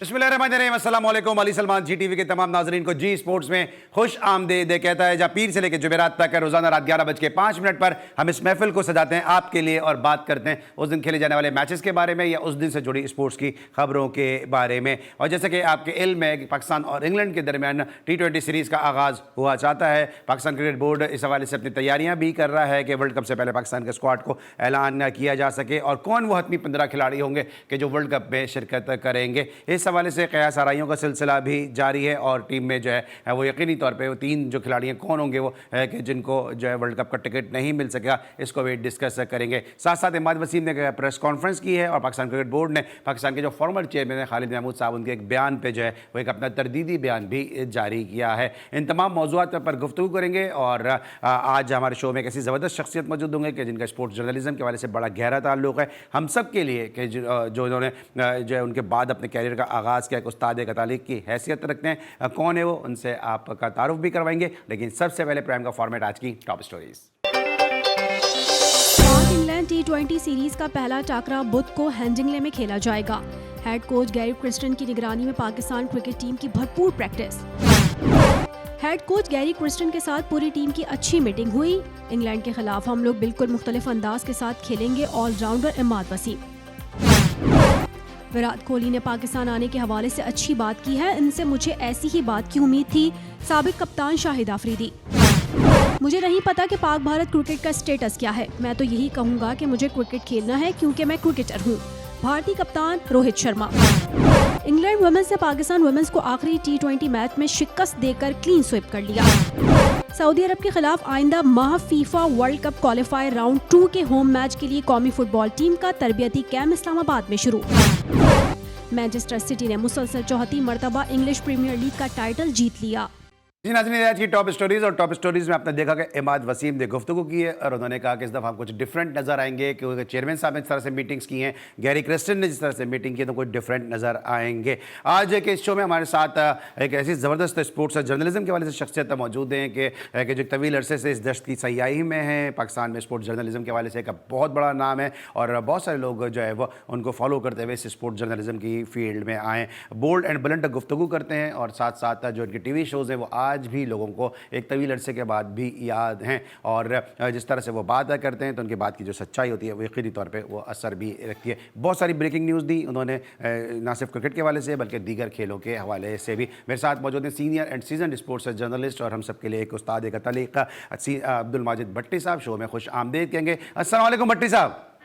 बिस्मिल्लाहिर्रहमानिर्रहीम, अस्सलाम वालेकुम। अली सलमान जी टीवी के तमाम नाजरीन को जी स्पोर्ट्स में खुश आमदीद कहता है, जहाँ पीर से लेकर जुमेरात तक रोजाना रात 11:05 पर हम इस महफिल को सजाते हैं आपके लिए और बात करते हैं उस दिन खेले जाने वाले मैचेस के बारे में या उस दिन से जुड़ी स्पोर्ट्स की खबरों के बारे में। और जैसे कि आपके इल्म है कि पाकिस्तान और इंग्लैंड के दरमियान T20 सीरीज़ का आगाज़ हुआ चाहता है। पाकिस्तान क्रिकेट बोर्ड इस हवाले से अपनी तैयारियां भी कर रहा है कि वर्ल्ड कप से पहले पाकिस्तान के स्क्वाड को ऐलान किया जा सके और कौन वो हतमी 15 खिलाड़ी होंगे कि जो वर्ल्ड कप में शिरकत करेंगे। इस हवाले से कयास आराइयों का सिलसिला भी जारी है और टीम में जो है वो यकीनी तौर पे वो 3 जो खिलाड़ी हैं कौन होंगे वो है कि जिनको जो है वर्ल्ड कप का टिकट नहीं मिल सकेगा, इसको भी डिस्कस करेंगे। साथ साथ इमाद वसीम ने प्रेस कॉन्फ्रेंस की है और पाकिस्तान क्रिकेट बोर्ड ने पाकिस्तान के जो फॉर्मर चेयरमैन है खालिद महमूद साहब, उनके एक बयान पे जो है वो एक अपना तरदीदी बयान भी जारी किया है। इन तमाम मौज़ूआत पर गुफ्तगू करेंगे और आज हमारे शो में एक ऐसी ज़बरदस्त शख्सियत मौजूद होंगे कि जिनका स्पोर्ट्स जर्नलिज्म के वाले से बड़ा गहरा ताल्लुक है हम सब के लिए, कि जो उन्होंने जो है उनके बाद अपने कैरियर का आगाज़ किया, एक उस्ताद एक तालीक की हैसियत रखते हैं। कौन है वो, उनसे आपका तारुफ भी करवाएंगे। लेकिन सबसे पहले प्राइम का फॉर्मेट आज की टॉप स्टोरीज। पाक इंग्लैंड T20 सीरीज का पहला टाकरा बुध को हेडिंग्ले में खेला जाएगा। हेड कोच गैरी क्रिस्टन की निगरानी में पाकिस्तान क्रिकेट टीम की भरपूर practice. Head coach Gary Kristen के साथ पूरी टीम की अच्छी मीटिंग हुई। इंग्लैंड के खिलाफ हम लोग बिल्कुल मुख्तलिफ अंदाज के साथ खेलेंगे। ऑलराउंडर इमाद वसीम। विराट कोहली ने पाकिस्तान आने के हवाले से अच्छी बात की है, इनसे मुझे ऐसी ही बात की उम्मीद थी। साबिक कप्तान शाहिद आफरीदी। मुझे नहीं पता कि पाक भारत क्रिकेट का स्टेटस क्या है, मैं तो यही कहूँगा कि मुझे क्रिकेट खेलना है क्योंकि मैं क्रिकेटर हूँ। भारतीय कप्तान रोहित शर्मा। इंग्लैंड वुमेन्स ने पाकिस्तान वुमेन्स को आखिरी T20 मैच में शिकस्त देकर क्लीन स्वीप कर लिया। सऊदी अरब के खिलाफ आइंदा माह FIFA world cup qualifier round 2 के होम मैच के लिए कौमी फुटबॉल टीम का तरबियती कैंप इस्लामाबाद में शुरू। मैनचेस्टर सिटी ने मुसलसल 34 मरतबा इंग्लिश प्रीमियर लीग का टाइटल जीत लिया। जी नाज़रीन, आज की टॉप स्टोरीज और टॉप स्टोरीज में आपने देखा कि इमाद वसीम ने गुफ्तगू की है और उन्होंने कहा कि इस दफ़ा हम कुछ डिफरेंट नज़र आएंगे, क्योंकि चेयरमैन साहब ने जिस तरह से मीटिंग्स की हैं, गैरी क्रिस्टन ने जिस तरह से मीटिंग की, तो कुछ डिफरेंट नज़र आएंगे। आज के इस शो में हमारे साथ एक ऐसी ज़बरदस्त स्पोर्ट्स और जर्नलिज्म के वाले से शख्सियत मौजूद हैं कि जो तवील अरसे से इस दश्त की सयाही में है। पाकिस्तान में स्पोर्ट्स जर्नलिज्म के वाले से एक बहुत बड़ा नाम है और बहुत सारे लोग जो है वो उनको फॉलो करते हुए इस स्पोर्ट्स जर्नलिज्म की फील्ड में आएँ। बोल्ड एंड बुलंद गुफ्तगू करते हैं और साथ साथ जो इनके TV शोज़ हैं वो आज भी लोगों को एक तवील अरसे के बाद भी याद हैं और जिस तरह से वो बात करते हैं तो उनकी बात की जो सच्चाई होती है वो यकीनी तौर पे वो असर भी रखती है। बहुत सारी ब्रेकिंग न्यूज़ दी उन्होंने, ना सिर्फ क्रिकेट के हवाले से बल्कि दीगर खेलों के हवाले से भी। मेरे साथ मौजूद हैं senior and season sports journalist और हम सब के लिए एक उस्ताद एक तालीक अब्दुल माजिद भट्टी साहब। शो में खुश आमदीद कहेंगे। अस्सलाम वालेकुम भट्टी साहब।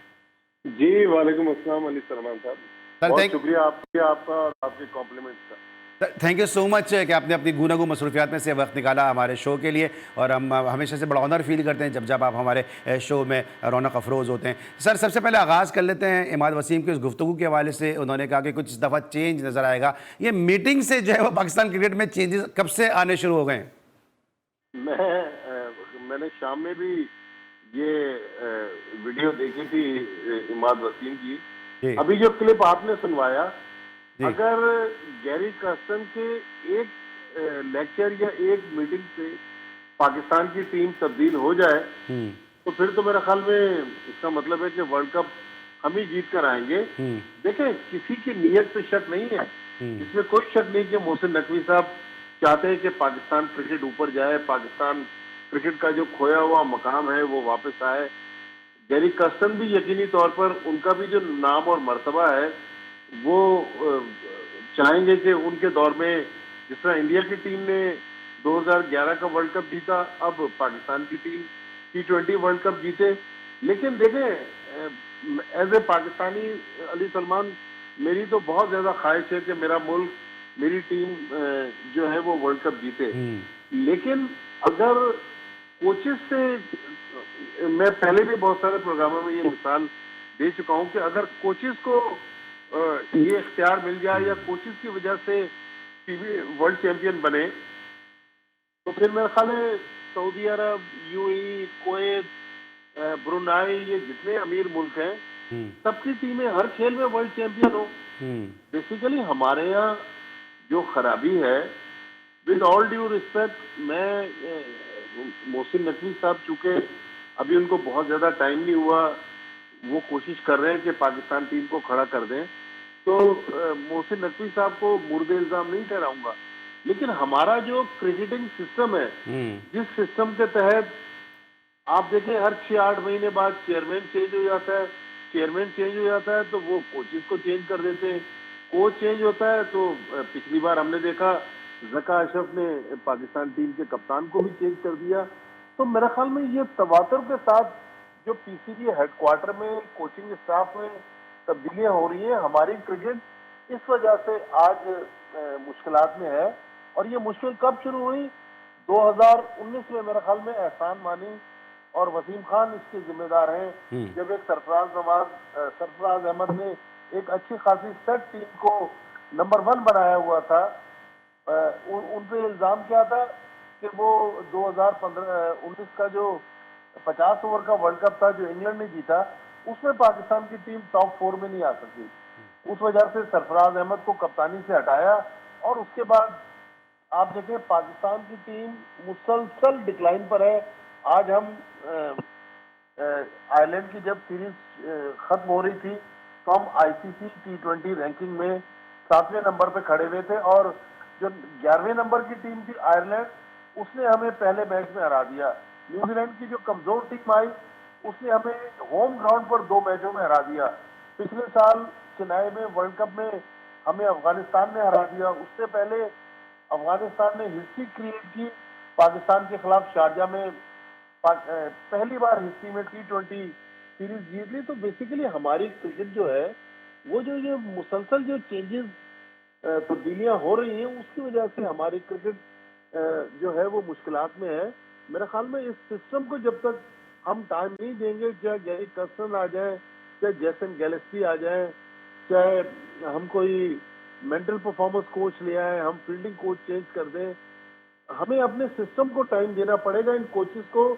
जी वालेकुम अस्सलाम अली सलमान साहब, बहुत शुक्रिया आपका और आपके कॉम्प्लीमेंट्स का। थैंक यू सो मच कि आपने अपनी गुनागू मसरूफियात में से वक्त निकाला हमारे शो के लिए और हम हमेशा से बड़ा ऑनर फील करते हैं जब आप हमारे शो में रौनक अफरोज़ होते हैं। सर, सबसे पहले आगाज़ कर लेते हैं इमाद वसीम की उस गुफ्तगू के हवाले से। उन्होंने कहा कि कुछ इस दफ़ा चेंज नज़र आएगा। ये मीटिंग से जो है वो पाकिस्तान क्रिकेट में चेंजेस कब से आने शुरू हो गए? मैंने शाम में भी ये वीडियो देखी थी इमाद वसीम की। अभी जो क्लिप आपने सुनवाया, अगर गैरी क्रिस्टन के एक लेक्चर या एक मीटिंग से पाकिस्तान की टीम तब्दील हो जाए तो फिर तो मेरे ख्याल में इसका मतलब है कि वर्ल्ड कप हम ही जीत कर आएंगे। देखें, किसी की नीयत पे शक नहीं है, इसमें कोई शक नहीं कि मोहसिन नकवी साहब चाहते हैं कि पाकिस्तान क्रिकेट ऊपर जाए, पाकिस्तान क्रिकेट का जो खोया हुआ मकाम है वो वापस आए। गैरी क्रिस्टन भी यकीनी तौर पर उनका भी जो नाम और मर्तबा है वो चाहेंगे कि उनके दौर में जिस तरह इंडिया की टीम ने 2011 का वर्ल्ड कप जीता, अब पाकिस्तान की टीम T20 वर्ल्ड कप जीते। लेकिन देखें, एज ए पाकिस्तानी अली सलमान, मेरी तो बहुत ज़्यादा ख्वाहिश है कि मेरा मुल्क, मेरी टीम जो है वो वर्ल्ड कप जीते। लेकिन अगर कोचेस से, मैं पहले भी बहुत सारे प्रोग्रामों में ये मिसाल दे चुका हूँ कि अगर कोचेस को ये इख्तियार मिल जाए या कोचेस की वजह से टीवी वर्ल्ड चैंपियन बने तो फिर मेरा ख्याल है सऊदी अरब, UAE, कुवैत, ब्रुनाई, ये जितने अमीर मुल्क हैं सबकी टीमें हर खेल में वर्ल्ड चैंपियन हो। बेसिकली हमारे यहाँ जो खराबी है, विद ऑल ड्यू रिस्पेक्ट, मैं मोहसिन नकवी साहब चूंकि अभी उनको बहुत ज़्यादा टाइम नहीं हुआ, वो कोशिश कर रहे हैं कि पाकिस्तान टीम को खड़ा कर दें। तो मोहसिन नकवी साहब को मुर्दे इल्जाम नहीं ठहराऊंगा, लेकिन हमारा जो क्रिकेटिंग सिस्टम है, जिस सिस्टम के तहत आप देखें हर 6-8 महीने बाद चेयरमैन चेंज हो जाता है, चेयरमैन चेंज हो जाता है तो वो कोचेस को चेंज कर देते हैं, कोच चेंज होता है तो पिछली बार हमने देखा जका अशरफ ने पाकिस्तान टीम के कप्तान को भी चेंज कर दिया। तो मेरे ख्याल में ये तवातर के साथ जो पीसीबी हेडक्वार्टर में कोचिंग स्टाफ में तब्दीलियां हो रही हैं, हमारी क्रिकेट इस वजह से आज मुश्किलात में है। और ये मुश्किल कब शुरू हुई? 2019 में मेरे ख्याल में एहसान मानी और वसीम खान इसके जिम्मेदार हैं, जब एक सरफराज अहमद ने एक अच्छी खासी सेट टीम को नंबर 1 बनाया हुआ था। उन पे इल्जाम क्या था कि वो 2019 का जो 50 ओवर का वर्ल्ड कप था जो इंग्लैंड ने जीता, उसमें पाकिस्तान की टीम टॉप 4 में नहीं आ सकी। उस वजह से सरफराज अहमद को कप्तानी से हटाया और उसके बाद आप देखें पाकिस्तान की टीम मुसलसल डिक्लाइन पर है। आज हम आयरलैंड की जब सीरीज खत्म हो रही थी तो हम आईसीसी T20 रैंकिंग में 7वें नंबर पे खड़े हुए थे और जो 11वें नंबर की टीम थी आयरलैंड, उसने हमें पहले मैच में हरा दिया। न्यूजीलैंड की जो कमजोर टीम आई उसने हमें होम ग्राउंड पर 2 मैचों में हरा दिया। पिछले साल चेन्नई में वर्ल्ड कप में हमें अफगानिस्तान ने हरा दिया। उससे पहले अफगानिस्तान ने हिस्ट्री क्रिएट की, पाकिस्तान के खिलाफ शारजा में पहली बार हिस्ट्री में T20 सीरीज जीत ली। तो बेसिकली हमारी क्रिकेट जो है वो जो मुसलसल जो चेंजेस तब्दीलियां हो रही हैं, उसकी वजह से हमारी क्रिकेट जो है वो मुश्किलात में है। मेरे ख्याल में इस सिस्टम को जब तक हम टाइम नहीं देंगे, चाहे गैरी कर्स्टन आ जाए, चाहे जैसन गैलेस्पी आ जाए, चाहे हम कोई मेंटल परफॉर्मेंस कोच ले आए, हम फील्डिंग कोच चेंज कर दें, हमें अपने सिस्टम को टाइम देना पड़ेगा। इन कोचेस को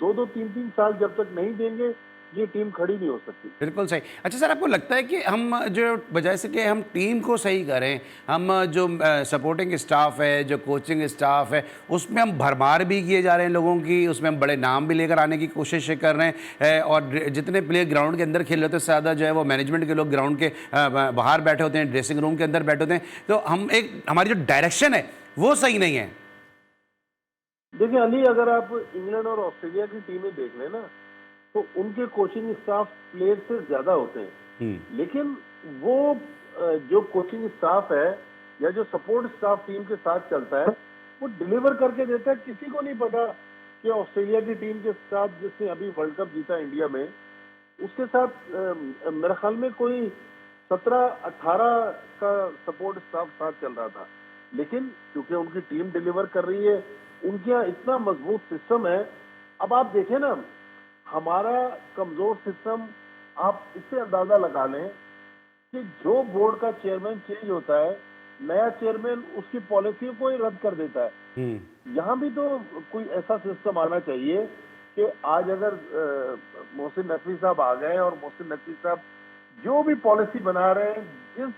2-2, 3-3 साल जब तक नहीं देंगे ये टीम खड़ी नहीं हो सकती। बिल्कुल सही। अच्छा सर, आपको लगता है कि हम जो बजाय से कि हम टीम को सही करें, हम जो सपोर्टिंग स्टाफ है, जो कोचिंग स्टाफ है, उसमें हम भरमार भी किए जा रहे हैं लोगों की, उसमें हम बड़े नाम भी लेकर आने की कोशिश कर रहे हैं और जितने प्लेयर ग्राउंड के अंदर खेल रहे होते हैं ज़्यादा जो है वो मैनेजमेंट के लोग ग्राउंड के बाहर बैठे होते हैं, ड्रेसिंग रूम के अंदर बैठे होते हैं। तो हम हमारी जो डायरेक्शन है वो सही नहीं है। देखिए अली, अगर आप इंग्लैंड और ऑस्ट्रेलिया की टीमें देख लें ना, तो उनके कोचिंग स्टाफ प्लेयर से ज्यादा होते हैं, लेकिन वो जो कोचिंग स्टाफ है या जो सपोर्ट स्टाफ टीम के साथ चलता है वो डिलीवर करके देता है। किसी को नहीं पता कि ऑस्ट्रेलिया की टीम के साथ जिसने अभी वर्ल्ड कप जीता इंडिया में, उसके साथ मेरे ख्याल में कोई 17-18 का सपोर्ट स्टाफ साथ चल रहा था, लेकिन क्योंकि उनकी टीम डिलीवर कर रही है, उनके यहाँ इतना मजबूत सिस्टम है। अब आप देखें ना, हमारा कमजोर सिस्टम, आप इससे अंदाजा लगा लें कि जो बोर्ड का चेयरमैन चेंज होता है, नया चेयरमैन उसकी पॉलिसी को ही रद्द कर देता है। यहाँ भी तो कोई ऐसा सिस्टम आना चाहिए कि आज अगर मोहसिन नकवी साहब आ गए और मोहसिन नकवी साहब जो भी पॉलिसी बना रहे हैं, जिस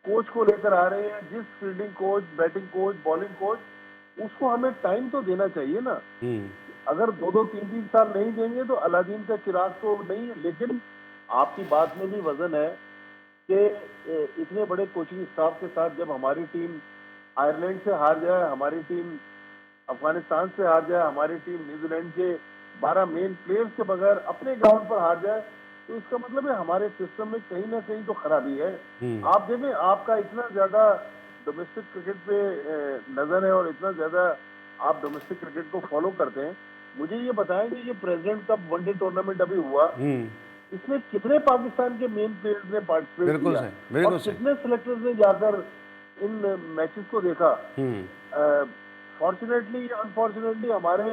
कोच को लेकर आ रहे हैं, जिस fielding coach, batting coach, bowling coach, उसको हमें टाइम तो देना चाहिए ना। अगर 2-2, 3-3 साल नहीं देंगे तो अलादीन का चिराग तो नहीं है। लेकिन आपकी बात में भी वजन है कि इतने बड़े कोचिंग स्टाफ के साथ जब हमारी टीम आयरलैंड से हार जाए, हमारी टीम अफगानिस्तान से हार जाए, हमारी टीम न्यूजीलैंड के 12 मेन प्लेयर्स के बगैर अपने ग्राउंड पर हार जाए, तो इसका मतलब है हमारे सिस्टम में कहीं ना कहीं तो खराबी है। आप देखें, आपका इतना ज्यादा डोमेस्टिक क्रिकेट पे नजर है और इतना ज्यादा आप डोमेस्टिक क्रिकेट को फॉलो करते हैं, मुझे ये बताएं कि ये प्रेसिडेंट कप वनडे टूर्नामेंट अभी हुआ, इसमें कितने पाकिस्तान के मेन प्लेयर्स ने पार्टिसिपेट किया और कितने सिलेक्टर्स ने जाकर इन मैचेस को देखा। फॉर्चुनेटली या अनफॉर्चुनेटली हमारे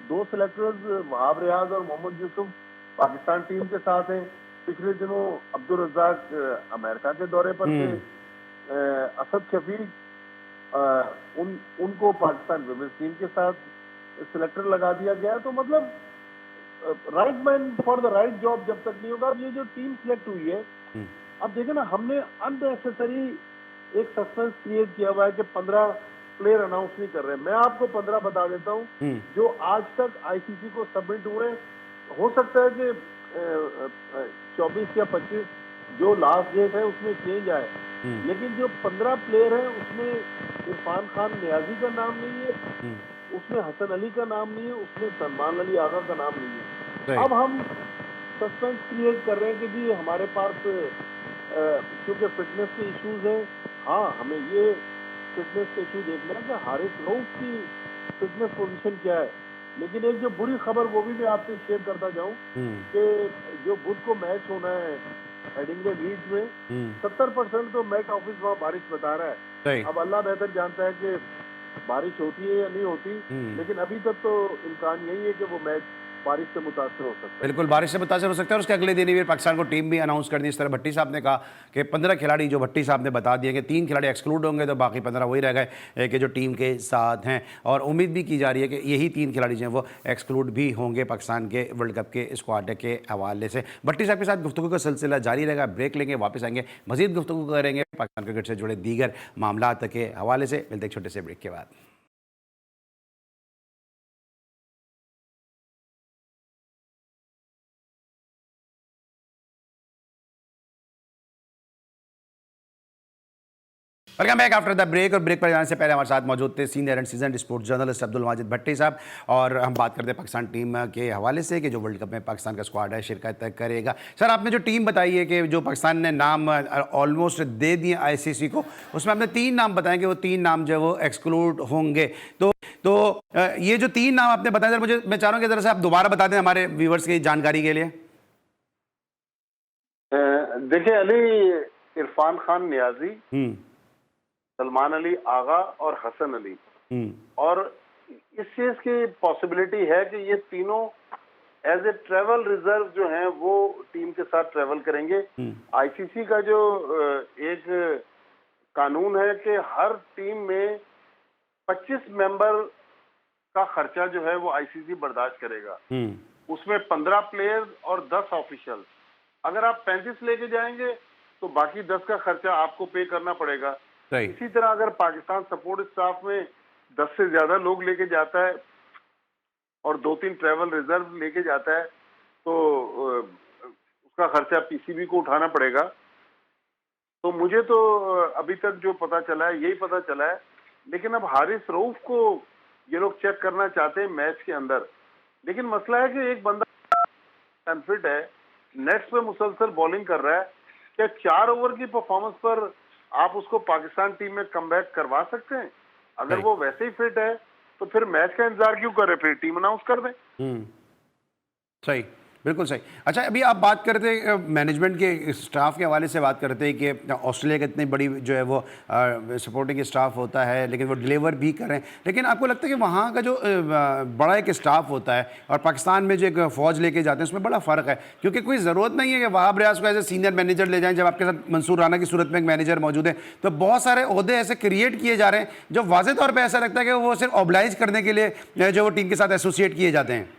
2 सिलेक्टर्स वहाब रियाज और मोहम्मद यूसुफ पाकिस्तान टीम के साथ हैं। पिछले दिनों अब्दुल रज्जाक अमेरिका के दौरे पर थे, असद शफीक उनको पाकिस्तान विमेंस टीम के साथ सिलेक्टर लगा दिया गया। तो मतलब right man for the right job जब तक नहीं होगा। अब ये जो टीम सिलेक्ट हुई है, अब देखें ना, हमने अननेसेसरी एक सस्पेंस क्रिएट किया हुआ है कि 15 प्लेयर अनाउंस नहीं कर रहे। मैं आपको 15 बता देता हूँ जो आज तक आईसीसी को सबमिट हुए। हो सकता है कि 24 या 25 जो लास्ट डेट है उसमें चेंज आए, लेकिन जो 15 प्लेयर हैं उसमें इरफान खान नियाजी का नाम नहीं है, उसमें हसन अली का नाम नहीं है, उसमें सलमान अली आगा का नाम नहीं है। अब हम सस्पेंस क्रिएट कर रहे हैं कि जी हमारे पास क्योंकि फिटनेस के इश्यूज हैं। हाँ, हमें ये फिटनेस के इशू देखना है कि हारिस रऊफ की फिटनेस पोजीशन क्या है। लेकिन एक जो बुरी खबर वो भी मैं आपसे शेयर करता जाऊं कि जो बुध को मैच होना है हेडिंग्ले लीड्स में, 70% तो मैच ऑफिस वहाँ बारिश बता रहा है। अब अल्लाह बेहतर जानता है कि बारिश होती है या नहीं होती, लेकिन अभी तक तो इम्कान यही है कि वो मैच बारिश से मुतासर हो सकता है। बिल्कुल बारिश से मुतासर हो सकता है और उसके अगले दिन ही पाकिस्तान को टीम भी अनाउंस कर दी। इस तरह भट्टी साहब ने कहा कि 15 खिलाड़ी, जो भट्टी साहब ने बता दिए कि 3 खिलाड़ी एक्सक्लूड होंगे तो बाकी 15 वही रह गए कि जो टीम के साथ हैं। और उम्मीद भी की जा रही है कि यही 3 खिलाड़ी जो हैं वो एक्सक्लूड भी होंगे पाकिस्तान के वर्ल्ड कप के स्क्वाड के हवाले से। भट्टी साहब के साथ गुफ्तगू का सिलसिला जारी रहेगा। ब्रेक लेंगे, वापस आएंगे, मजीद गुफ्तगू करेंगे पाकिस्तान क्रिकेट से जुड़े दीगर मामला के हवाले से। मिलते एक छोटे से ब्रेक के बाद। Welcome back after the break. और ब्रेक पर जाने से पहले हमारे साथ मौजूद थे senior and season sports journalist Abdul Majid Bhatti sahab, और हम बात करते हैं पाकिस्तान टीम के हवाले से कि जो वर्ल्ड कप में पाकिस्तान का स्क्वाड है शिरकत करेगा। सर, आपने जो टीम बताई है कि जो पाकिस्तान ने नाम ऑलमोस्ट दे दिए आईसीसी को, उसमें आपने 3 नाम बताए कि वो 3 नाम जो है वो एक्सक्लूड होंगे। तो ये जो 3 नाम आपने बताए, मुझे मैं चाह रहा हूँ कि जरा से आप दोबारा बता दें हमारे व्यूवर्स की जानकारी के लिए। देखिए अली, इरफान खान नियाजी, सलमान अली आगा और हसन अली, और इस चीज की पॉसिबिलिटी है कि ये तीनों एज ए ट्रेवल रिजर्व जो हैं वो टीम के साथ ट्रेवल करेंगे। आईसीसी का जो एक कानून है कि हर टीम में 25 मेंबर का खर्चा जो है वो आईसीसी बर्दाश्त करेगा। उसमें 15 प्लेयर और 10 ऑफिशियल। अगर आप 35 लेके जाएंगे तो बाकी 10 का खर्चा आपको पे करना पड़ेगा। इसी तरह अगर पाकिस्तान सपोर्ट स्टाफ में 10 से ज्यादा लोग लेके जाता है और 2-3 ट्रेवल रिजर्व लेके जाता है तो उसका खर्चा पीसीबी को उठाना पड़ेगा। तो मुझे तो अभी तक जो पता चला है यही पता चला है, लेकिन अब हारिस रऊफ को ये लोग चेक करना चाहते हैं मैच के अंदर। लेकिन मसला है कि एक बंदा अनफिट है, नेट्स पे मुसलसल बॉलिंग कर रहा है, क्या 4 ओवर की परफॉर्मेंस पर आप उसको पाकिस्तान टीम में कमबैक करवा सकते हैं? अगर वो वैसे ही फिट है तो फिर मैच का इंतजार क्यों कर रहे, फिर टीम अनाउंस कर दें। सही, बिल्कुल सही। अच्छा, अभी आप बात करते हैं मैनेजमेंट के स्टाफ के हवाले से, बात करते हैं कि ऑस्ट्रेलिया की इतनी बड़ी जो है वो सपोर्टिंग स्टाफ होता है, लेकिन वो डिलीवर भी कर रहे हैं। लेकिन आपको लगता है कि वहाँ का जो बड़ा एक स्टाफ होता है और पाकिस्तान में जो एक फ़ौज लेके जाते हैं उसमें बड़ा फ़र्क है? क्योंकि कोई ज़रूरत नहीं है कि वहाब रियाज को एज ए सीनियर मैनेजर ले जाएं। जब आपके साथ मंसूर राना की सूरत में एक मैनेजर मौजूद है, तो बहुत सारे ओहदे ऐसे क्रिएट किए जा रहे हैं जो वाज़े तौर पर ऐसा लगता है कि वो सिर्फ ऑब्लाइज करने के लिए जो वो टीम के साथ एसोसिएट किए जाते हैं।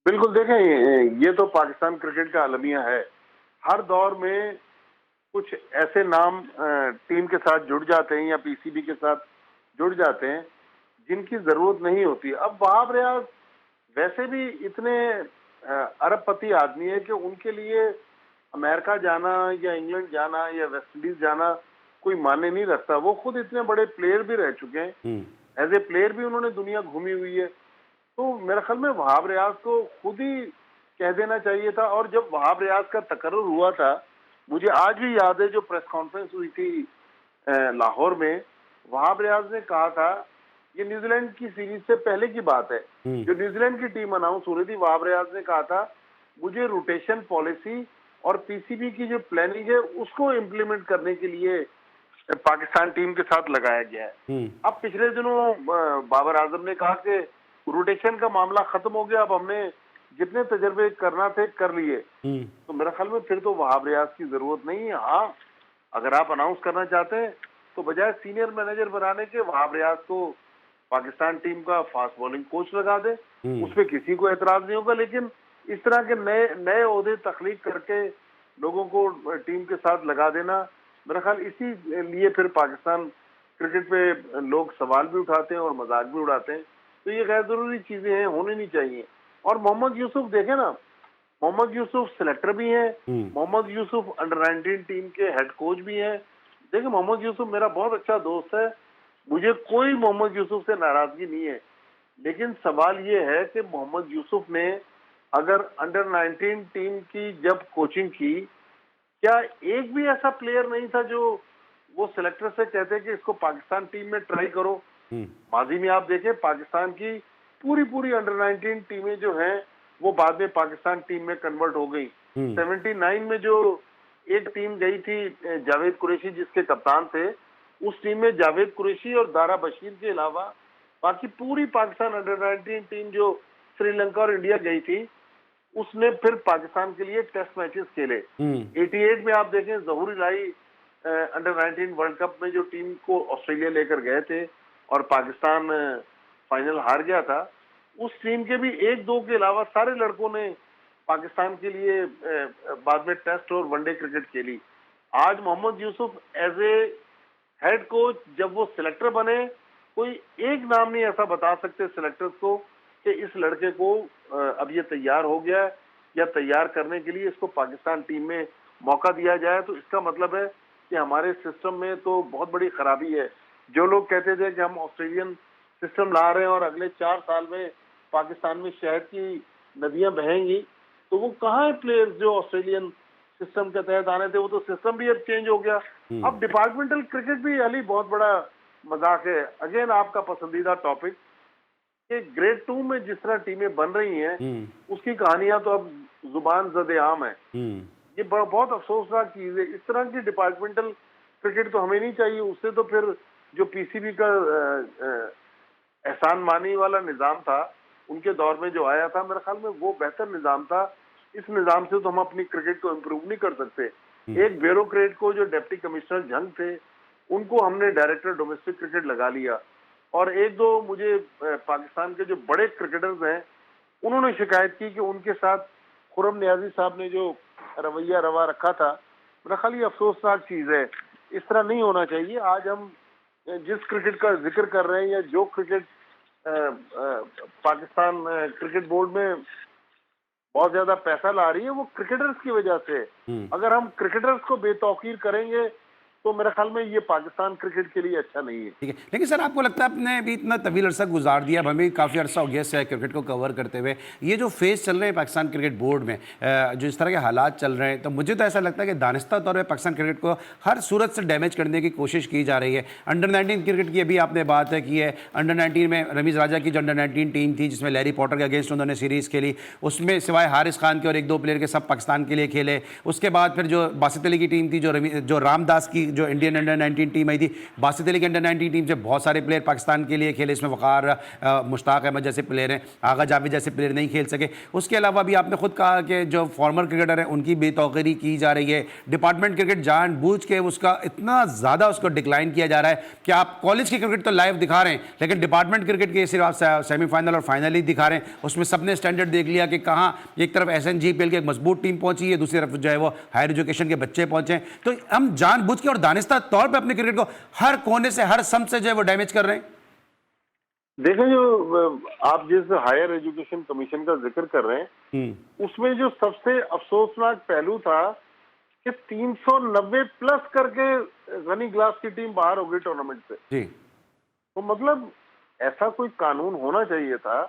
बिल्कुल, देखें ये तो पाकिस्तान क्रिकेट का अलमिया है। हर दौर में कुछ ऐसे नाम टीम के साथ जुड़ जाते हैं या पीसीबी के साथ जुड़ जाते हैं जिनकी जरूरत नहीं होती। अब वहाब रियाज वैसे भी इतने अरबपति आदमी है कि उनके लिए अमेरिका जाना या इंग्लैंड जाना या वेस्ट इंडीज जाना कोई मायने नहीं रखता। वो खुद इतने बड़े प्लेयर भी रह चुके हैं, एज ए प्लेयर भी उन्होंने दुनिया घूमी हुई है। तो मेरे ख्याल में वहाब रियाज को खुद ही कह देना चाहिए था। और जब वहाब रियाज का तकर्रुर हुआ था, मुझे आज भी याद है जो प्रेस कॉन्फ्रेंस हुई थी लाहौर में, वहाब रियाज ने कहा था, ये न्यूजीलैंड की सीरीज से पहले की बात है, जो न्यूजीलैंड की टीम अनाउंस हो रही थी, वहाब रियाज ने कहा था मुझे रोटेशन पॉलिसी और पीसीबी की जो प्लानिंग है उसको इम्प्लीमेंट करने के लिए पाकिस्तान टीम के साथ लगाया गया है। अब पिछले दिनों बाबर आजम ने कहा कि रोटेशन का मामला खत्म हो गया, अब हमने जितने तजर्बे करना थे कर लिए। तो मेरा ख्याल में फिर तो वहाब रियाज की जरूरत नहीं है। हाँ, अगर आप अनाउंस करना चाहते हैं तो बजाय सीनियर मैनेजर बनाने के वहाब रियाज को पाकिस्तान टीम का फास्ट बॉलिंग कोच लगा दे, उस पर किसी को एतराज नहीं होगा। लेकिन इस तरह के नए ओहदे तख्लीक करके लोगों को टीम के साथ लगा देना, मेरा ख्याल इसी लिए फिर पाकिस्तान क्रिकेट पे लोग सवाल भी उठाते हैं और मजाक भी उड़ाते हैं। तो ये गैर जरूरी चीजें हैं, होनी नहीं चाहिए। और मोहम्मद यूसुफ देखे ना, मोहम्मद यूसुफ सिलेक्टर भी हैं, मोहम्मद यूसुफ अंडर 19 टीम के हेड कोच भी हैं। देखिए, मोहम्मद यूसुफ मेरा बहुत अच्छा दोस्त है, मुझे कोई मोहम्मद यूसुफ से नाराजगी नहीं है, लेकिन सवाल ये है कि मोहम्मद यूसुफ ने अगर अंडर 19 टीम की जब कोचिंग की, क्या एक भी ऐसा प्लेयर नहीं था जो वो सिलेक्टर से कहते कि इसको पाकिस्तान टीम में ट्राई करो। माजी में आप देखें, पाकिस्तान की पूरी पूरी अंडर 19 टीमें जो हैं वो बाद में पाकिस्तान टीम में कन्वर्ट हो गई। 79 में जो एक टीम गई थी जावेद कुरैशी जिसके कप्तान थे, उस टीम में जावेद कुरैशी और दारा बशीर के अलावा बाकी पूरी पाकिस्तान अंडर 19 टीम जो श्रीलंका और इंडिया गई थी, उसने फिर पाकिस्तान के लिए टेस्ट मैचेस खेले। 88 में आप देखें, जहूर इलाही अंडर 19 वर्ल्ड कप में जो टीम को ऑस्ट्रेलिया लेकर गए थे और पाकिस्तान फाइनल हार गया था, उस टीम के भी एक दो के अलावा सारे लड़कों ने पाकिस्तान के लिए बाद में टेस्ट और वनडे क्रिकेट खेली। आज Mohammad Yusuf as a head coach जब वो सिलेक्टर बने, कोई एक नाम नहीं ऐसा बता सकते सिलेक्टर्स को कि इस लड़के को अब ये तैयार हो गया है या तैयार करने के लिए इसको पाकिस्तान टीम में मौका दिया जाए। तो इसका मतलब है कि हमारे सिस्टम में तो बहुत बड़ी खराबी है। जो लोग कहते थे कि हम ऑस्ट्रेलियन सिस्टम ला रहे हैं और अगले 4 साल में पाकिस्तान में शहद की नदियां बहेंगी, तो वो कहाँ है प्लेयर्स जो ऑस्ट्रेलियन सिस्टम के तहत आने थे? वो तो सिस्टम भी अब चेंज हो गया। अब डिपार्टमेंटल क्रिकेट भी अली बहुत बड़ा मजाक है। अगेन आपका पसंदीदा टॉपिक कि ग्रेड 2 में जिस तरह टीमें बन रही हैं, उसकी कहानियां तो अब जुबान ज़दे आम है। ये बहुत अफसोसनाक चीज है। इस तरह की डिपार्टमेंटल क्रिकेट तो हमें नहीं चाहिए। उससे तो फिर जो पीसीबी का एहसान मानी वाला निजाम था, उनके दौर में जो आया था, मेरे ख्याल में वो बेहतर निजाम था। इस निजाम से तो हम अपनी क्रिकेट को इम्प्रूव नहीं कर सकते। एक ब्यूरोक्रेट को जो डिप्टी कमिश्नर जंग थे, उनको हमने डायरेक्टर डोमेस्टिक क्रिकेट लगा लिया, और एक दो मुझे पाकिस्तान के जो बड़े क्रिकेटर्स हैं उन्होंने शिकायत की कि उनके साथ खुरम नियाजी साहब ने जो रवैया रवा रखा था। मेरा ख्याल ये अफसोसनाक चीज है, इस तरह नहीं होना चाहिए। आज हम जिस क्रिकेट का जिक्र कर रहे हैं या जो क्रिकेट पाकिस्तान क्रिकेट बोर्ड में बहुत ज्यादा पैसा ला रही है, वो क्रिकेटर्स की वजह से। अगर हम क्रिकेटर्स को बेतौकीर करेंगे तो मेरे ख्याल में ये पाकिस्तान क्रिकेट के लिए अच्छा नहीं है। ठीक है, लेकिन सर आपको लगता है आपने अभी इतना तवील अरसा गुजार दिया, अब हमें काफ़ी अरसा हो गया है क्रिकेट को कवर करते हुए, ये जो फेज चल रहे हैं पाकिस्तान क्रिकेट बोर्ड में, जो इस तरह के हालात चल रहे हैं, तो मुझे तो ऐसा लगता है कि दानिस्ता तौर पर पाकिस्तान क्रिकेट को हर सूरत से डैमेज करने की कोशिश की जा रही है। अंडर 19 क्रिकेट की अभी आपने बात की है, अंडर 19 में रमीज़ राजा की जो अंडर 19 टीम थी जिसमें लैरी पॉटर के अगेंस्ट उन्होंने सीरीज़ खेली, उसमें सिवाय हारिस खान के और एक दो प्लेयर के सब पाकिस्तान के लिए खेले। उसके बाद फिर जो बासित अली की टीम थी, जो रामदास की जो इंडियन अंडर 19 टीम आई थी, बासित अली की अंडर 19 टीम से बहुत सारे प्लेयर पाकिस्तान के लिए खेले, इसमें वकार मुश्ताक अहमद जैसे प्लेयर हैं, आगा जावेद जैसे प्लेयर नहीं खेल सके। उसके अलावा भी आपने खुद कहा कि जो फॉर्मर क्रिकेटर हैं उनकी बेतौकीरी की जा रही है। डिपार्टमेंट क्रिकेट जानबूझ के उसका इतना ज़्यादा उसको डिक्लाइन किया जा रहा है कि आप कॉलेज की क्रिकेट तो लाइव दिखा रहे हैं, लेकिन डिपार्टमेंट क्रिकेट के सिर्फ आप सेमीफाइनल और फाइनल ही दिखा रहे हैं। उसमें सबने स्टैंडर्ड देख लिया कि कहाँ एक तरफ SNGPL की एक मजबूत टीम पहुंची है, दूसरी तरफ जो है वो हायर एजुकेशन के बच्चे पहुंचे हैं। तो हम जानबूझ के और दानिस्ता तौर पर अपने क्रिकेट को हर कोने से हर सम से जो है वो डैमेज कर रहे हैं। देखें, जो आप जिस हायर एजुकेशन कमीशन का जिक्र कर रहे हैं, उसमें जो सबसे अफसोसनाक पहलू था कि 390 प्लस करके गनी ग्लास की टीम बाहर हो गई टूर्नामेंट से जी। तो मतलब ऐसा कोई कानून होना चाहिए था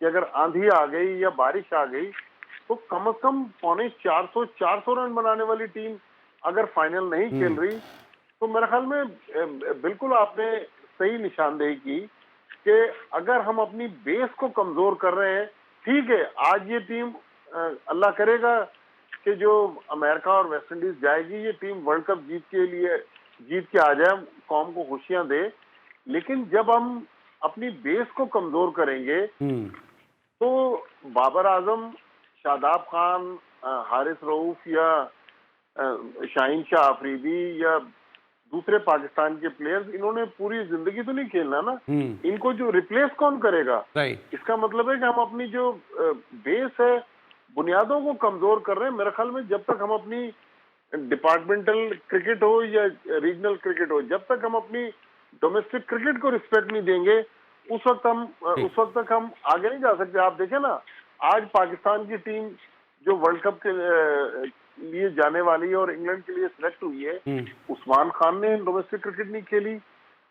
कि अगर आंधी आ गई या बारिश आ गई तो कम से कम 450 रन बनाने वाली टीम अगर फाइनल नहीं खेल रही, तो मेरे ख्याल में बिल्कुल आपने सही निशानदेही की कि अगर हम अपनी बेस को कमजोर कर रहे हैं, ठीक है, आज ये टीम अल्लाह करेगा कि जो अमेरिका और वेस्ट इंडीज जाएगी, ये टीम वर्ल्ड कप जीत के आ जाए, कौम को खुशियां दे। लेकिन जब हम अपनी बेस को कमजोर करेंगे तो बाबर आजम, शादाब खान, हारिस रऊफ या शाहीन शाह अफरीदी या दूसरे पाकिस्तान के प्लेयर्स, इन्होंने पूरी जिंदगी तो नहीं खेलना ना, इनको जो रिप्लेस कौन करेगा? इसका मतलब है कि हम अपनी जो बेस है, बुनियादों को कमजोर कर रहे हैं। मेरे ख्याल में जब तक हम अपनी डिपार्टमेंटल क्रिकेट हो या रीजनल क्रिकेट हो, जब तक हम अपनी डोमेस्टिक क्रिकेट को रिस्पेक्ट नहीं देंगे, उस वक्त तक हम आगे नहीं जा सकते। आप देखें ना, आज पाकिस्तान की टीम जो वर्ल्ड कप के लिए जाने वाली है और इंग्लैंड के लिए सिलेक्ट हुई है, उस्मान खान ने डोमेस्टिक क्रिकेट नहीं खेली,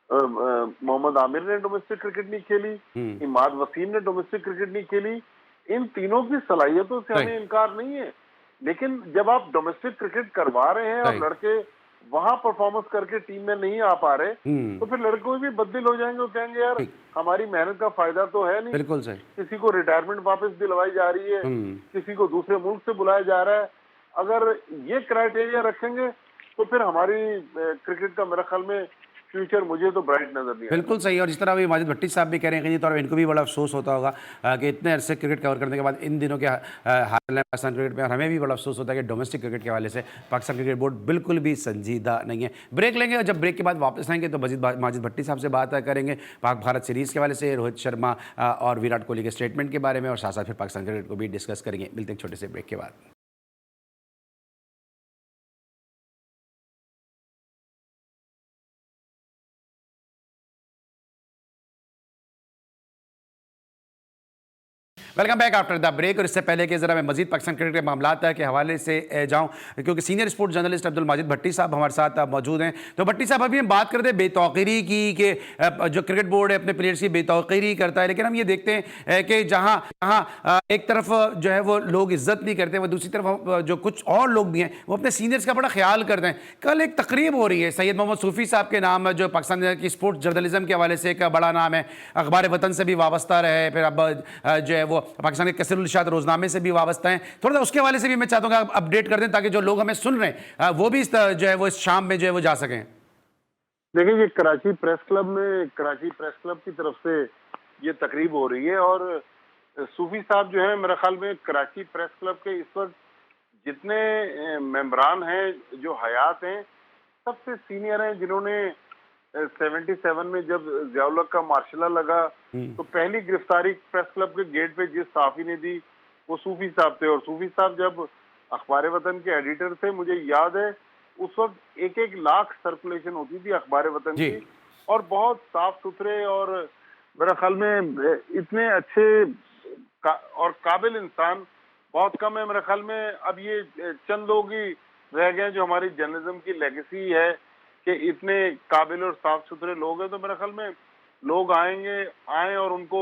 मोहम्मद आमिर ने डोमेस्टिक क्रिकेट नहीं खेली, इमाद वसीम ने डोमेस्टिक क्रिकेट नहीं खेली। इन तीनों की सलाहियतों से हमें इनकार नहीं है, लेकिन जब आप डोमेस्टिक क्रिकेट करवा रहे हैं और लड़के वहां परफॉर्मेंस करके टीम में नहीं आ पा रहे, तो फिर लड़कों भी बददिल हो जाएंगे और कहेंगे यार हमारी मेहनत का फायदा तो है नहीं। बिल्कुल सही। किसी को रिटायरमेंट वापस दिलवाई जा रही है, किसी को दूसरे मुल्क से बुलाया जा रहा है। अगर ये क्राइटेरिया रखेंगे तो फिर हमारी क्रिकेट का मेरे ख्याल में फ्यूचर मुझे तो ब्राइट नजर नहीं। बिल्कुल सही। और जिस तरह अभी माजिद भट्टी साहब भी कह रहे हैं, कहीं तो इनको भी बड़ा अफसोस होता होगा कि इतने अरसे क्रिकेट कवर करने के बाद इन दिनों के हाल पाकिस्तान क्रिकेट में, और हमें भी बड़ा अफसोस होता है कि डोमेस्टिक क्रिकेट के हवाले से पाकिस्तान क्रिकेट बोर्ड बिल्कुल भी संजीदा नहीं है। ब्रेक लेंगे और जब ब्रेक के बाद वापस आएंगे तो माजिद भट्टी साहब से बात करेंगे पाक भारत सीरीज़ के हवाले से, रोहित शर्मा और विराट कोहली के स्टेटमेंट के बारे में, और साथ साथ फिर पाकिस्तान क्रिकेट को भी डिस्कस करेंगे। मिलते हैं छोटे से ब्रेक के बाद। Welcome back after the break. और इससे पहले कि जरा मैं मजीद पाकिस्तान क्रिकेट के मामलात के हवाले से जाऊं, क्योंकि senior sports journalist Abdul Majid Bhatti sahab हमारे साथ मौजूद हैं। तो भट्टी साहब, अभी हम बात करते हैं बेतौकीरी की कि जो क्रिकेट बोर्ड है अपने प्लेयर्स की बेतौकीरी करता है, लेकिन हम ये देखते हैं कि जहां एक तरफ जो है वो लोग इज्जत नहीं करते, वो दूसरी तरफ जो कुछ और लोग भी हैं वो अपने सीनियर्स का बड़ा ख्याल करते हैं। कल एक तकरीब हो रही है सैयद मोहम्मद सूफी साहब के नाम, जो पाकिस्तान की स्पोर्ट्स जर्नलिज्म के हवाले से एक बड़ा नाम है, अखबार वतन से भी वाबस्ता रहे, फिर अब जो है वो पाकिस्तान के कसरुल इरशाद रोजनामे से भी वाबस्ता हैं। थोड़ा सा उसके हवाले से भी मैं चाहता हूँ कि आप अपडेट कर दें ताकि जो लोग हमें सुन रहे हैं वो भी जो है वो इस शाम में जो है वो जा सकें। देखिए, ये कराची प्रेस क्लब में, कराची प्रेस क्लब की तरफ से ये तकरीब हो रही है, और सूफी साहब जो है मेरे ख्याल में कराची प्रेस क्लब के इस वक्त जितने मेंबरान हैं जो हयात हैं सबसे सीनियर हैं, जिन्होंने 77 में जब ज़ियाउल हक का मार्शल लगा तो पहली गिरफ्तारी प्रेस क्लब के गेट पे जिस साफी ने दी वो सूफी साहब थे। और सूफी साहब जब अखबार वतन के एडिटर थे, मुझे याद है उस वक्त 1-1 लाख सर्कुलेशन होती थी अखबार वतन की, और बहुत साफ सुथरे और मेरे ख्याल में इतने अच्छे और काबिल इंसान बहुत कम है। मेरे ख्याल में अब ये चंद लोग ही रह गए जो हमारी जर्नलिज्म की लेगेसी है कि इतने काबिल और साफ सुथरे लोग हैं। तो मेरे ख्याल में लोग आए और उनको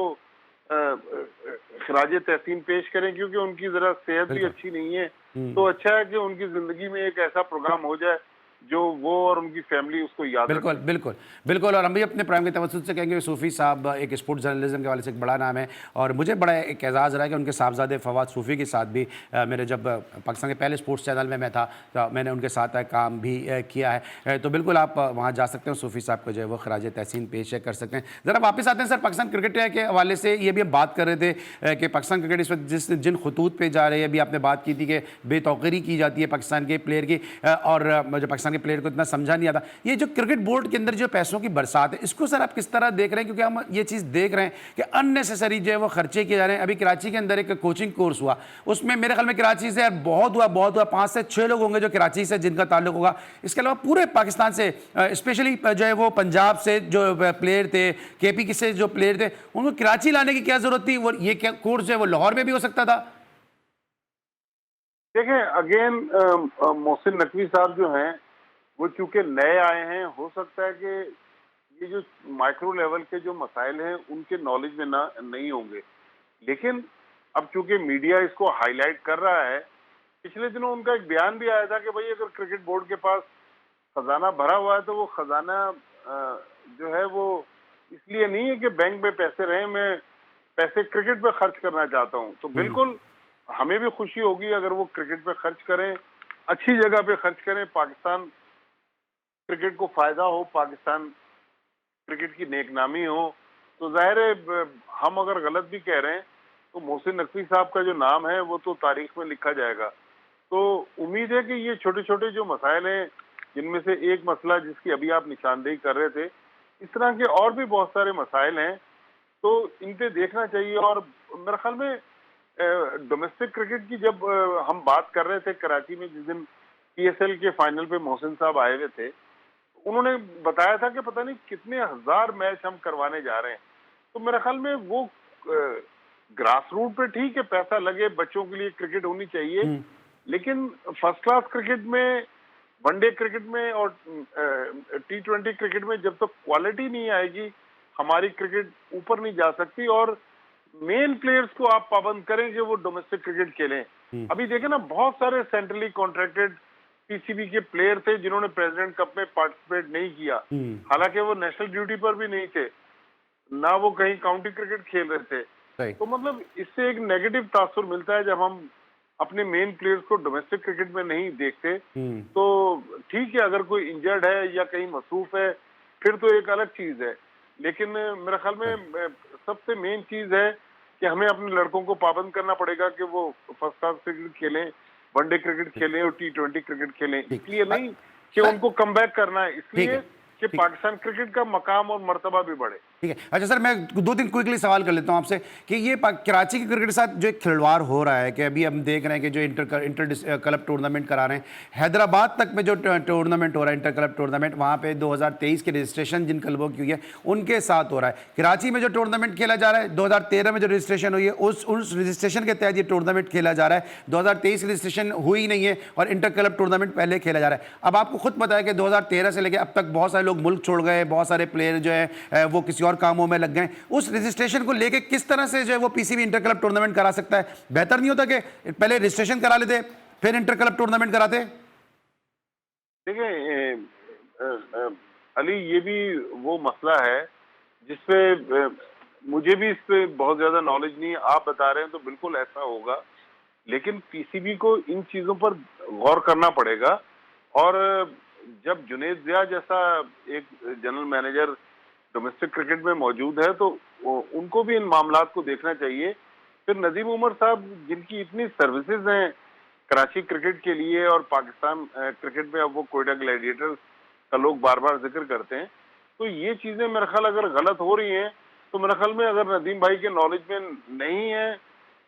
खराज तहसीन पेश करें, क्योंकि उनकी जरा सेहत भी अच्छी नहीं है। तो अच्छा है कि उनकी जिंदगी में एक ऐसा प्रोग्राम हो जाए जो वो और उनकी फैमिली उसको याद बिल्कुल बिल्कुल बिल्कुल। और हम भी अपने प्रोग्राम के तवज्जुह से कहेंगे सूफी साहब एक स्पोर्ट्स जर्नलिज्म के हवाले से एक बड़ा नाम है, और मुझे बड़ा एक एजाज़ रहा है कि उनके साहबजादे फवाद सूफी के साथ भी मेरे जब पाकिस्तान के पहले स्पोर्ट्स चैनल में मैं था तो मैंने उनके साथ काम भी किया है। तो बिल्कुल आप वहाँ जा सकते हैं, सूफी साहब को जो है वो खराज तहसीन पेश कर सकते हैं। ज़रा वापस आते हैं सर पाकिस्तान क्रिकेट के हवाले से। ये भी हम बात कर रहे थे कि पाकिस्तान क्रिकेट इस वक्त जिन खतूत पर जा रही है, अभी आपने बात की थी कि बेतौकीरी की जाती है पाकिस्तान के प्लेयर की, और जो पाकिस्तान के प्लेयर को इतना समझा नहीं आता। ये जो क्रिकेट बोर्ड के अंदर जो पैसों की बरसात है, इसको सर आप किस तरह देख रहे हैं? क्योंकि हम ये चीज़ देख रहे हैं कि अननेसेसरी जो है वो खर्चे किए जा रहे हैं। अभी कराची के अंदर एक कोचिंग कोर्स हुआ, उसमें मेरे ख्याल में कराची से बहुत हुआ 5 से 6 लोग होंगे जो कराची से जिनका ताल्लुक होगा। इसके अलावा पूरे पाकिस्तान से, स्पेशली जो है वो पंजाब से जो प्लेयर थे, KP से जो प्लेयर थे, उनको कराची लाने की क्या जरूरत थी? वो ये क्या कोर्स जो है वो लाहौर में भी हो सकता था। देखें, अगेन मोहसिन नकवी साहब जो हैं वो चूंकि नए आए हैं, हो सकता है कि ये जो माइक्रो लेवल के जो मसाइल हैं उनके नॉलेज में नहीं होंगे, लेकिन अब चूंकि मीडिया इसको हाईलाइट कर रहा है, पिछले दिनों उनका एक बयान भी आया था कि भाई अगर क्रिकेट बोर्ड के पास खजाना भरा हुआ है तो वो खजाना जो है वो इसलिए नहीं है कि बैंक में पैसे रहे, मैं पैसे क्रिकेट पे खर्च करना चाहता हूँ। तो बिल्कुल हमें भी खुशी होगी अगर वो क्रिकेट पे खर्च करें, अच्छी जगह पे खर्च करें, पाकिस्तान क्रिकेट को फायदा हो, पाकिस्तान क्रिकेट की नेकनामी हो। तो जाहिर है हम अगर गलत भी कह रहे हैं तो मोहसिन नकवी साहब का जो नाम है वो तो तारीख में लिखा जाएगा। तो उम्मीद है कि ये छोटे छोटे जो मसाइल हैं, जिनमें से एक मसला जिसकी अभी आप निशानदेही कर रहे थे, इस तरह के और भी बहुत सारे मसाइल हैं, तो इन पे देखना चाहिए। और मेरे ख्याल में डोमेस्टिक क्रिकेट की जब हम बात कर रहे थे कराची में, जिस दिन PSL के फाइनल पे मोहसिन साहब आए हुए थे, उन्होंने बताया था कि पता नहीं कितने हजार मैच हम करवाने जा रहे हैं। तो मेरे ख्याल में वो ग्रास रूट पे ठीक है, पैसा लगे, बच्चों के लिए क्रिकेट होनी चाहिए, लेकिन फर्स्ट क्लास क्रिकेट में, वनडे क्रिकेट में और T20 क्रिकेट में जब तक क्वालिटी नहीं आएगी, हमारी क्रिकेट ऊपर नहीं जा सकती। और मेन प्लेयर्स को आप पाबंद करें कि वो डोमेस्टिक क्रिकेट खेलें। अभी देखें ना, बहुत सारे सेंट्रली कॉन्ट्रैक्टेड पीसीबी के प्लेयर थे जिन्होंने प्रेसिडेंट कप में पार्टिसिपेट नहीं किया, हालांकि वो नेशनल ड्यूटी पर भी नहीं थे, ना वो कहीं काउंटी क्रिकेट खेल रहे थे। तो मतलब इससे एक नेगेटिव तासुर मिलता है जब हम अपने मेन प्लेयर्स को डोमेस्टिक क्रिकेट में नहीं देखते। तो ठीक है, अगर कोई इंजर्ड है या कहीं मसरूफ है फिर तो एक अलग चीज है, लेकिन मेरे ख्याल में सबसे मेन चीज है कि हमें अपने लड़कों को पाबंद करना पड़ेगा कि वो फर्स्ट क्लास क्रिकेट खेलें, वनडे क्रिकेट खेलें और T20 क्रिकेट खेलें। इसलिए नहीं कि उनको कम बैक करना है, इसलिए कि पाकिस्तान क्रिकेट का मकाम और मर्तबा भी बढ़े। ठीक है। अच्छा सर, मैं 2-3 क्विकली सवाल कर लेता हूं आपसे कि ये कराची के क्रिकेट के साथ जो एक खिलवाड़ हो रहा है, कि अभी हम देख रहे हैं कि जो इंटर क्लब टूर्नामेंट करा रहे हैं, हैदराबाद तक में जो टूर्नामेंट हो रहा है, इंटर क्लब टूर्नामेंट, वहां पे 2023 के रजिस्ट्रेशन जिन क्लबों की हुई है उनके साथ हो रहा है। कराची में जो टूर्नामेंट खेला जा रहा है, 2013 में जो रजिस्ट्रेशन हुई है उस रजिस्ट्रेशन के तहत ये टूर्नामेंट खेला जा रहा है। 2023 की रजिस्ट्रेशन हुई नहीं है और इंटर क्लब टूर्नामेंट पहले खेला जा रहा है। अब आपको खुद पता है कि 2013 से लेकर अब तक बहुत सारे लोग मुल्क छोड़ गए, बहुत सारे प्लेयर जो है वो किसी और कामों में लग गए। उस रजिस्ट्रेशन को लेके किस तरह से जो है वो पीसीबी इंटर क्लब टूर्नामेंट करा सकता है? बेहतर नहीं होता कि पहले रजिस्ट्रेशन करा लेते फिर इंटर क्लब टूर्नामेंट कराते? देखिए अली, ये भी वो मसला है जिसपे मुझे भी इस पे बहुत ज्यादा नॉलेज नहीं है। आप बता रहे हैं तो बिल्कुल ऐसा होगा, लेकिन पीसीबी को इन चीजों पर गौर करना पड़ेगा। और जब जुनेद जिया जैसा एक जनरल मैनेजर डोमेस्टिक क्रिकेट में मौजूद है तो उनको भी इन मामलात को देखना चाहिए। फिर नदीम उमर साहब, जिनकी इतनी सर्विसेज हैं कराची क्रिकेट के लिए और पाकिस्तान क्रिकेट में, अब वो कोयटा ग्लैडिएटर्स का लोग बार बार जिक्र करते हैं, तो ये चीजें मेरे ख्याल अगर गलत हो रही हैं तो मेरे ख्याल में अगर नदीम भाई के नॉलेज में नहीं है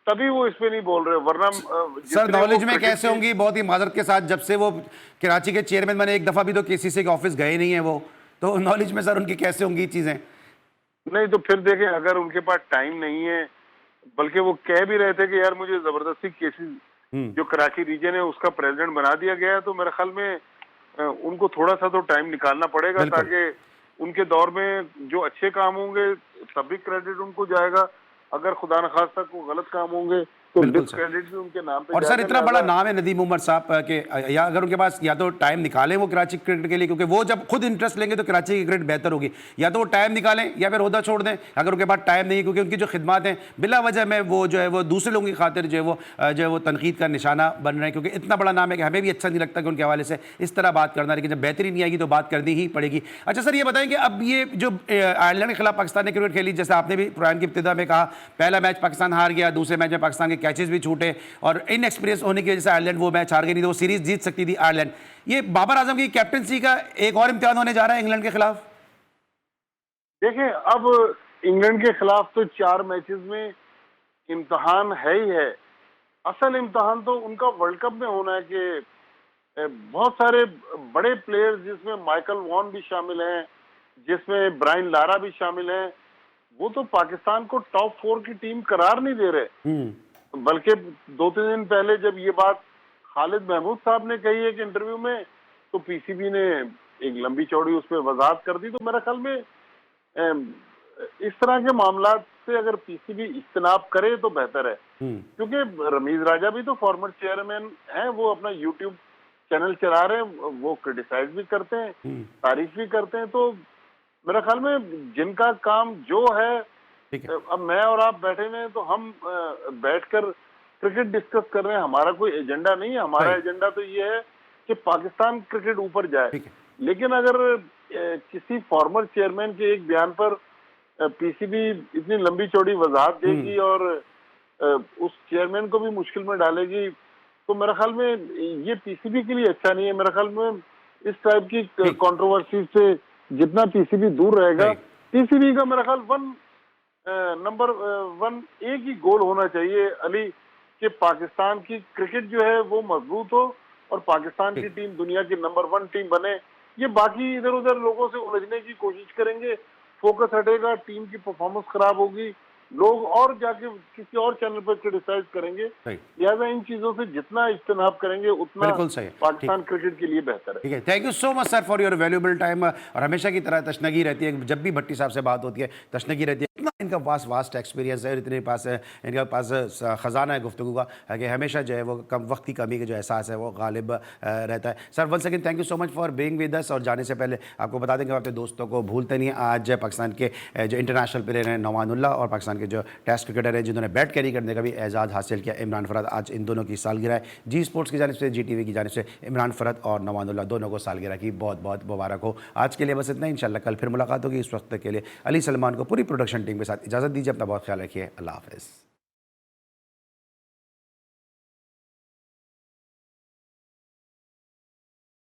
तभी वो इस पे नहीं बोल रहे, वरना सर नॉलेज में कैसे होंगी? बहुत ही माजरत के साथ, जब से वो कराची के चेयरमैन बने एक दफा भी तो केसीसी के ऑफिस गए नहीं है वो, तो नॉलेज में सर उनकी कैसे होंगी चीजें? नहीं तो फिर देखें, अगर उनके पास टाइम नहीं है, बल्कि वो कह भी रहे थे कि यार मुझे जबरदस्ती केसेस जो कराची रीजन है उसका प्रेसिडेंट बना दिया गया है, तो मेरे ख्याल में उनको थोड़ा सा तो टाइम निकालना पड़ेगा ताकि उनके दौर में जो अच्छे काम होंगे सभी क्रेडिट उनको जाएगा, अगर खुदा न खास्ता को गलत काम होंगे तो डिस्क्रेडिट भी उनके नाम पे। और सर इतना बड़ा नाम है नदीम उमर साहब के, या अगर उनके पास या तो टाइम निकालें वो कराची क्रिकेट के लिए, क्योंकि वो जब खुद इंटरेस्ट लेंगे तो कराची की क्रिकेट बेहतर होगी, या तो वो टाइम निकालें या फिर ओहदा छोड़ दें अगर उनके पास टाइम नहीं है, क्योंकि उनकी जो खिदमत हैं बिला वजह में वो जो है वो दूसरे लोगों की खातिर जो है वो तनकीद का निशाना बन रहे हैं, क्योंकि इतना बड़ा नाम है कि हमें भी अच्छा नहीं लगता कि उनके हवाले से इस तरह बात करना, लेकिन जब बेहतरी नहीं आएगी तो बात करनी ही पड़ेगी। अच्छा सर, ये बताएं कि अब ये जो आयरलैंड के खिलाफ पाकिस्तान ने क्रिकेट खेली, जैसे आपने भी प्रोग्राम की इब्तिदा में कहा, पहला मैच पाकिस्तान हार गया, दूसरे मैच में पाकिस्तान के कैचेस भी छूटे और इन एक्सपीरियंस होने की वजह से आयरलैंड वो मैच हार गई, नहीं तो वो सीरीज जीत सकती थी आयरलैंड। ये बाबर आजम की कैप्टनसी का एक और इम्तिहान होने जा रहा है इंग्लैंड के खिलाफ। देखें, अब इंग्लैंड के खिलाफ तो 4 मैचेस में इम्तिहान है ही है। असल इम्तिहान तो उनका वर्ल्ड कप में होना है कि बहुत सारे बड़े प्लेयर्स, जिसमें माइकल वॉन भी शामिल हैं, जिसमें ब्रायन लारा भी शामिल हैं, वो तो पाकिस्तान को टॉप 4 की टीम करार नहीं दे रहे। बल्कि 2-3 दिन पहले जब ये बात खालिद महमूद साहब ने कही है कि इंटरव्यू में, तो पीसीबी ने एक लंबी चौड़ी उस पर वजाहत कर दी। तो मेरे ख्याल में इस तरह के मामला से अगर पीसीबी इज्तनाब करे तो बेहतर है, क्योंकि रमीज राजा भी तो फॉर्मर चेयरमैन हैं, वो अपना यूट्यूब चैनल चला रहे हैं, वो क्रिटिसाइज भी करते हैं, तारीफ भी करते हैं। तो मेरे ख्याल में जिनका काम जो है, अब मैं और आप बैठे हुए हैं तो हम बैठकर क्रिकेट डिस्कस कर रहे हैं, हमारा कोई एजेंडा नहीं है। हमारा एजेंडा तो ये है कि पाकिस्तान क्रिकेट ऊपर जाए। लेकिन अगर किसी फॉर्मर चेयरमैन के एक बयान पर पीसीबी इतनी लंबी चौड़ी वजाहत देगी और उस चेयरमैन को भी मुश्किल में डालेगी, तो मेरे ख्याल में ये पीसीबी के लिए अच्छा नहीं है। मेरे ख्याल में इस टाइप की कंट्रोवर्सी से जितना पीसीबी दूर रहेगा, पीसीबी का मेरा ख्याल नंबर 1 एक ही गोल होना चाहिए अली, कि पाकिस्तान की क्रिकेट जो है वो मजबूत हो और पाकिस्तान की टीम दुनिया की नंबर 1 टीम बने। ये बाकी इधर उधर लोगों से उलझने की कोशिश करेंगे, फोकस हटेगा, टीम की परफॉर्मेंस खराब होगी, लोग और जाके किसी और चैनल पर क्रिटिसाइज करेंगे। सही। लिहाजा इन चीजों से जितना इज्तनाब करेंगे उतना बिल्कुल सही। पाकिस्तान क्रिकेट के लिए बेहतर है। ठीक है, thank you so much sir for your valuable time. और हमेशा की तरह तशनगी रहती है, जब भी भट्टी साहब से बात होती है तशनगी रहती है। इतना इनका वास्ट एक्सपीरियंस है, इतने पास इनके पास ख़जाना है गुफ्तगू का कि हमेशा जो है वो कम वक्त की कमी का जो एहसास है वो गालिब रहता है। Sir once again thank you so much for being with us. और जाने से पहले आपको बता देंगे अपने दोस्तों को भूलते नहीं। आज पाकिस्तान के जो इंटरनेशनल प्लेयर हैं नौमानुल्लाह और पाकिस्तान के जो टेस्ट क्रिकेटर हैं जिन्होंने बैट कैरी करने का भी एजाज़ हासिल किया इमरान फरहत, आज इन दोनों की सालगिरह है। जी स्पोर्ट्स की जानिब से, GTV की जानिब से इमरान फरहत और नौमानुल्लाह दोनों को सालगिरह की बहुत बहुत मुबारक हो। आज के लिए बस इतना ही, इंशाल्लाह कल फिर मुलाकात होगी। इस वक्त के लिए अली सलमान को पूरी प्रोडक्शन टीम के साथ इजाज़त दीजिए। अपना बहुत ख्याल रखिए। अल्लाह हाफ़िज़।